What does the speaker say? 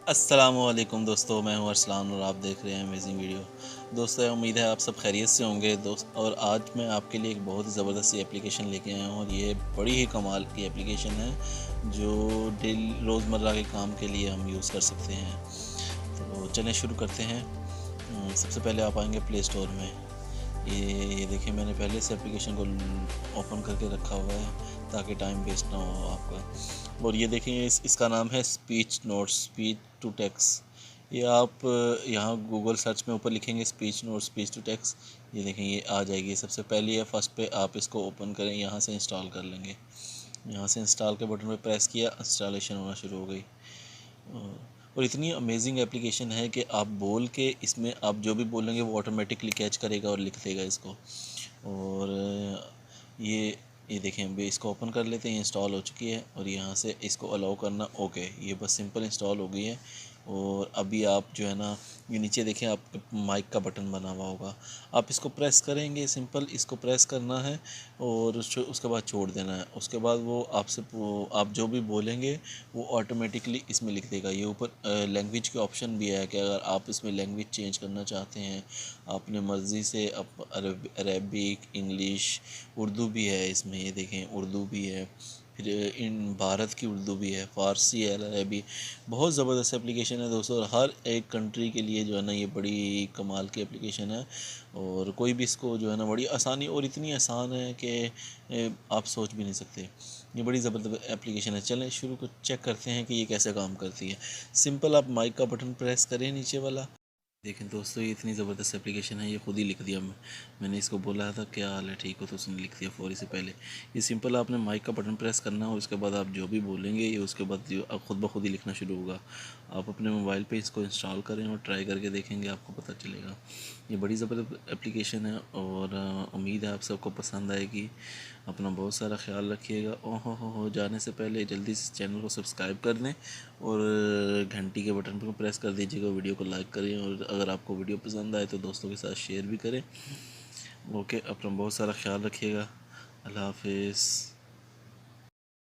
अस्सलामुअलैकुम दोस्तों, मैं हूं अरसलान और आप देख रहे हैं अमेजिंग वीडियो। दोस्तों, उम्मीद है आप सब खैरियत से होंगे दोस्त। और आज मैं आपके लिए एक बहुत ही ज़बरदस्त सी एप्लीकेशन लेके आया हूं और ये बड़ी ही कमाल की एप्लीकेशन है जो डेली रोज़मर्रा के काम के लिए हम यूज़ कर सकते हैं। तो चलें शुरू करते हैं। सबसे पहले आप आएंगे प्ले स्टोर में। ये देखिए, मैंने पहले से एप्लीकेशन को ओपन करके रखा हुआ है ताकि टाइम वेस्ट ना हो आपका। और ये देखिए, इसका नाम है speech notes, speech to text. ये आप यहाँ गूगल सर्च में ऊपर लिखेंगे speech notes, speech to text, ये देखें ये आ जाएगी। सबसे पहले है फर्स्ट पे आप इसको ओपन करें, यहाँ से इंस्टॉल कर लेंगे। यहाँ से इंस्टॉल के बटन पे प्रेस किया, इंस्टॉलेशन होना शुरू हो गई। और इतनी अमेजिंग एप्लीकेशन है कि आप बोल के इसमें आप जो भी बोलेंगे वो ऑटोमेटिकली कैच करेगा और लिख देगा इसको। और ये देखें, अभी इसको ओपन कर लेते हैं। इंस्टॉल हो चुकी है और यहाँ से इसको अलाउ करना ओके। ये बस सिंपल इंस्टॉल हो गई है। और अभी आप जो है ना, ये नीचे देखें आपके माइक का बटन बना हुआ होगा, आप इसको प्रेस करेंगे। सिंपल इसको प्रेस करना है और उसके बाद छोड़ देना है। उसके बाद वो आपसे आप जो भी बोलेंगे वो ऑटोमेटिकली इसमें लिख देगा। ये ऊपर लैंग्वेज के ऑप्शन भी है कि अगर आप इसमें लैंग्वेज चेंज करना चाहते हैं अपने मर्ज़ी से, अरबिक, इंग्लिश, उर्दू भी है इसमें। ये देखें, उर्दू भी है, फिर इन भारत की उर्दू भी है, फ़ारसी है, अरबी। बहुत ज़बरदस्त एप्लीकेशन है दोस्तों। और हर एक कंट्री के लिए जो है ना ये बड़ी कमाल की एप्लीकेशन है। और कोई भी इसको जो है ना बड़ी आसानी, और इतनी आसान है कि आप सोच भी नहीं सकते। ये बड़ी ज़बरदस्त एप्लीकेशन है। चलें शुरू को चेक करते हैं कि ये कैसे काम करती है। सिंपल आप माइक का बटन प्रेस करें नीचे वाला। देखें दोस्तों, ये इतनी ज़बरदस्त एप्लीकेशन है, ये खुद ही लिख दिया। मैंने इसको बोला था क्या हाल है, ठीक हो, तो उसने लिख दिया फ़ौरी से पहले। ये सिंपल आपने माइक का बटन प्रेस करना है, उसके बाद आप जो भी बोलेंगे ये उसके बाद जो खुद ब खुद ही लिखना शुरू होगा। आप अपने मोबाइल पे इसको इंस्टॉल करें और ट्राई करके देखेंगे, आपको पता चलेगा। ये बड़ी ज़बरदस्त एप्लीकेशन है और उम्मीद है आप सबको पसंद आएगी। अपना बहुत सारा ख्याल रखिएगा। हो जाने से पहले जल्दी से चैनल को सब्सक्राइब कर दें और घंटी के बटन पर प्रेस कर दीजिएगा। वीडियो को लाइक करें और अगर आपको वीडियो पसंद आए तो दोस्तों के साथ शेयर भी करें। ओके, अपना बहुत सारा ख्याल रखिएगा। अल्लाह हाफिज़।